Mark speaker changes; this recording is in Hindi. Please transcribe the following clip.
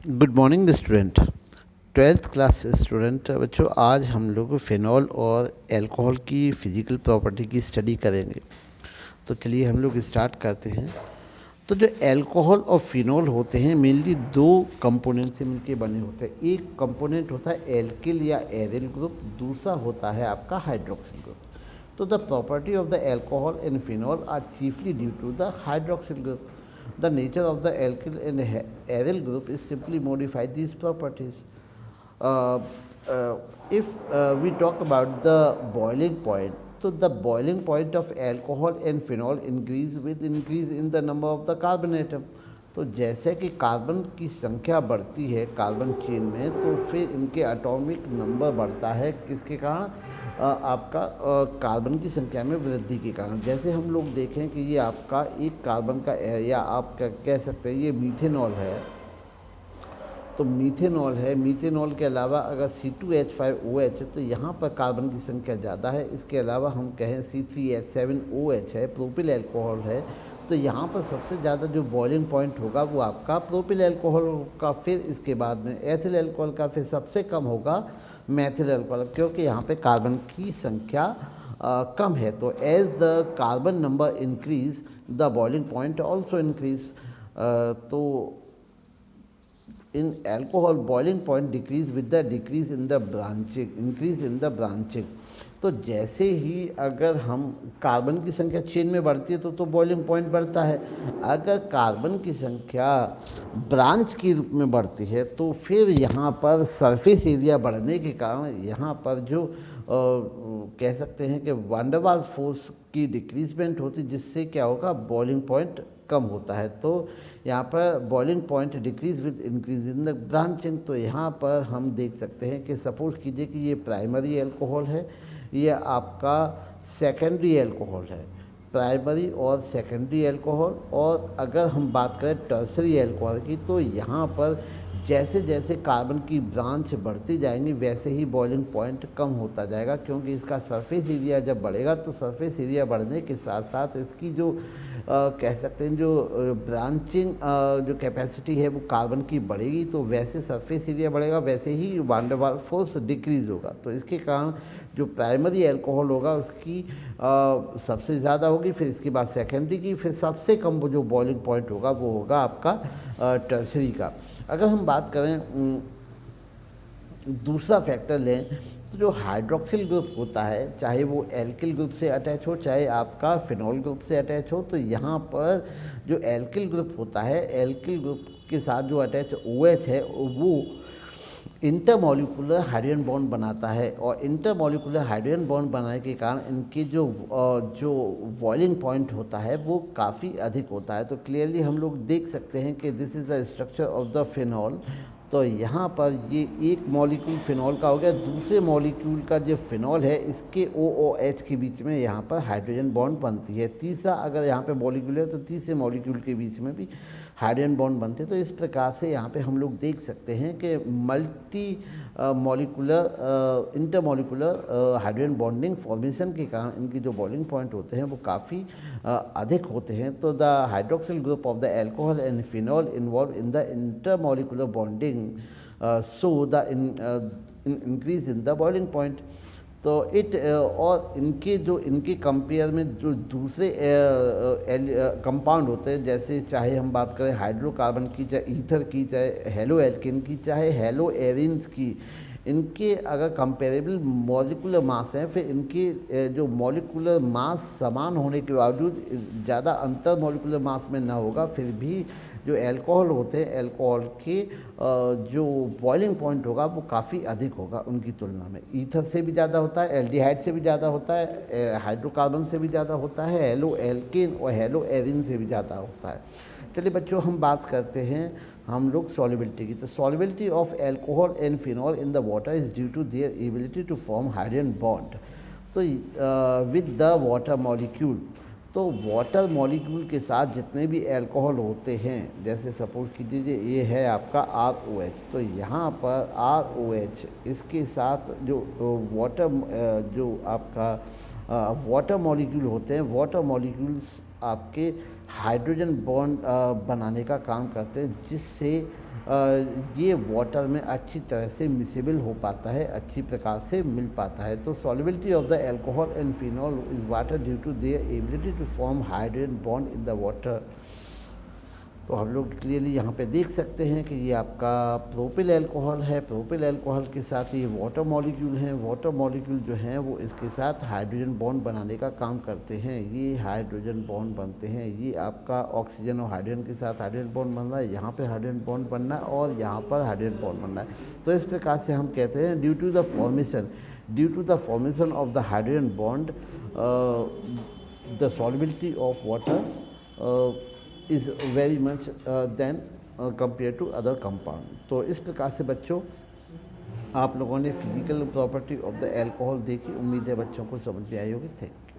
Speaker 1: Good morning student. Twelfth class student बच्चों, आज हम लोग फ़िनॉल और अल्कोहल की फ़िज़िकल प्रॉपर्टी की स्टडी करेंगे। तो चलिए हम लोग स्टार्ट करते हैं। तो जो अल्कोहल और फ़िनॉल होते हैं मेनली दो कंपोनेंट से मिलके बने होते हैं। एक कंपोनेंट होता है एल्किल या एरिल ग्रुप, दूसरा होता है आपका हाइड्रोक्सिल ग्रुप। तो the property of the alcohol and phenol are chiefly due to the hydroxyl group. The nature of the alkyl and aryl group is simply modify these properties. Uh, uh, if we talk about the boiling point, so the boiling point of alcohol and phenol increase with increase in the number of the carbon atom. तो जैसे कि कार्बन की संख्या बढ़ती है कार्बन चेन में, तो फिर इनके एटॉमिक नंबर बढ़ता है किसके कारण? आपका कार्बन की संख्या में वृद्धि के कारण। जैसे हम लोग देखें कि ये आपका एक कार्बन का या आप कह सकते हैं ये मीथेनॉल है। तो मीथेनॉल है, मीथेनॉल के अलावा अगर C2H5OH है तो यहाँ पर कार्बन की संख्या ज़्यादा है। इसके अलावा हम कहें C3H7OH है, प्रोपिल अल्कोहल है, तो यहाँ पर सबसे ज़्यादा जो बॉइलिंग पॉइंट होगा वो आपका प्रोपिल अल्कोहल का, फिर इसके बाद में एथिल अल्कोहल का, फिर सबसे कम होगा मैथिल अल्कोहल, क्योंकि यहाँ पे कार्बन की संख्या कम है। तो as the carbon number increase the boiling point also increase. तो in alcohol boiling point decrease with the decrease in the branching, increase in the branching. तो जैसे ही अगर हम कार्बन की संख्या चेन में बढ़ती है तो बॉइलिंग पॉइंट बढ़ता है। अगर कार्बन की संख्या ब्रांच के रूप में बढ़ती है तो फिर यहाँ पर सरफेस एरिया बढ़ने के कारण यहाँ पर जो कह सकते हैं कि वान डर वाल्स फोर्स की डिक्रीजमेंट होती, जिससे क्या होगा, बॉइलिंग पॉइंट कम होता है। तो यहाँ पर boiling point decrease with increase in the branching. तो यहाँ पर हम देख सकते हैं कि सपोज कीजिए कि ये प्राइमरी अल्कोहल है, ये आपका सेकेंडरी अल्कोहल है, प्राइमरी और सेकेंडरी अल्कोहल। और अगर हम बात करें टर्सरी अल्कोहल की, तो यहाँ पर जैसे जैसे कार्बन की ब्रांच बढ़ती जाएंगी वैसे ही बॉइलिंग पॉइंट कम होता जाएगा, क्योंकि इसका सरफेस एरिया जब बढ़ेगा तो सरफेस एरिया बढ़ने के साथ साथ इसकी जो कह सकते हैं जो ब्रांचिंग जो कैपेसिटी है वो कार्बन की बढ़ेगी। तो वैसे सरफेस एरिया बढ़ेगा वैसे ही वान डर वाल्स फोर्स डिक्रीज होगा। तो इसके कारण जो प्राइमरी अल्कोहल होगा उसकी सबसे ज़्यादा होगी, फिर इसके बाद सेकेंडरी की, फिर सबसे कम वो जो बॉइलिंग पॉइंट होगा वो होगा आपका टर्सरी का। अगर हम बात करें दूसरा फैक्टर लें तो जो हाइड्रोक्सिल ग्रुप होता है, चाहे वो एल्किल ग्रुप से अटैच हो चाहे आपका फिनॉल ग्रुप से अटैच हो, तो यहाँ पर जो एल्किल ग्रुप होता है, एल्किल ग्रुप के साथ जो अटैच OH है वो इंटरमॉलिक्यूलर हाइड्रोजन बॉन्ड बनाता है। और इंटरमॉलिक्यूलर हाइड्रोजन बॉन्ड बनाने के कारण इनकी जो बॉइलिंग पॉइंट होता है वो काफ़ी अधिक होता है। तो क्लियरली हम लोग देख सकते हैं कि this is the structure of the phenol. तो यहाँ पर ये एक मॉलिक्यूल फिनॉल का हो गया, दूसरे मॉलिक्यूल का जो फिनॉल है इसके OOH के बीच में यहाँ पर हाइड्रोजन बॉन्ड बनती है। तीसरा अगर यहाँ पे मॉलिक्यूल है तो तीसरे मॉलिक्यूल के बीच में भी हाइड्रोजन बॉन्ड बनते हैं। तो इस प्रकार से यहाँ पे हम लोग देख सकते हैं कि multi molecular intermolecular hydrogen bonding formation के कारण इनकी जो बॉइलिंग पॉइंट होते हैं वो काफ़ी अधिक होते हैं। तो the hydroxyl group of the alcohol and phenol involve in the intermolecular bonding so the increase in the boiling point. तो और इनके कंपेयर में जो दूसरे कंपाउंड होते हैं, जैसे चाहे हम बात करें हाइड्रोकार्बन की, चाहे ईथर की, चाहे हेलो एल्किन की, चाहे हेलो एरिन्स की, इनके अगर कंपेरेबल मॉलिक्यूलर मास हैं, फिर इनके जो मॉलिक्यूलर मास समान होने के बावजूद ज़्यादा अंतर मॉलिक्यूलर मास में ना होगा, फिर भी जो अल्कोहल होते हैं अल्कोहल के जो बॉइलिंग पॉइंट होगा वो काफ़ी अधिक होगा उनकी तुलना में। ईथर से भी ज़्यादा होता है, एल्डिहाइड से भी ज़्यादा होता है, हाइड्रोकार्बन से भी ज़्यादा होता है, हेलो एल्केन और हेलो एरिन से भी ज़्यादा होता है। चलिए बच्चों हम बात करते हैं हम लोग सॉल्युबिलिटी की। तो solubility of alcohol and phenol in the water is due to their ability to form hydrogen bond तो विद द वाटर मॉलिक्यूल। तो वाटर मॉलिक्यूल के साथ जितने भी अल्कोहल होते हैं, जैसे सपोज कीजिए ये है आपका ROH, तो यहाँ पर ROH इसके साथ जो वाटर जो आपका वाटर मॉलिक्यूल होते हैं, वाटर मॉलिक्यूल्स आपके हाइड्रोजन बॉन्ड बनाने का काम करते हैं, जिससे ये वाटर में अच्छी तरह से मिसेबल हो पाता है, अच्छी प्रकार से मिल पाता है। तो solubility of the alcohol and phenol is water due to their ability to form hydrogen bond in the water. तो हम लोग क्लियरली यहाँ पे देख सकते हैं कि ये आपका प्रोपिल अल्कोहल है। प्रोपिल अल्कोहल के साथ ये वाटर मॉलिक्यूल हैं। वाटर मॉलिक्यूल जो हैं वो इसके साथ हाइड्रोजन बॉन्ड बनाने का काम करते हैं। ये हाइड्रोजन बॉन्ड बनते हैं। ये आपका ऑक्सीजन और हाइड्रोजन के साथ हाइड्रोजन बॉन्ड बन रहा है, यहाँ पे हाइड्रोजन बॉन्ड बनना है और यहाँ पर हाइड्रोजन बॉन्ड बनना है। तो इस प्रकार से हम कहते हैं due to the formation of the hydrogen bond the solubility of water is very much than compare to other compound. तो इस प्रकार से बच्चों आप लोगों ने physical property of the alcohol देखी। उम्मीद है बच्चों को समझ में आई होगी। Thank you.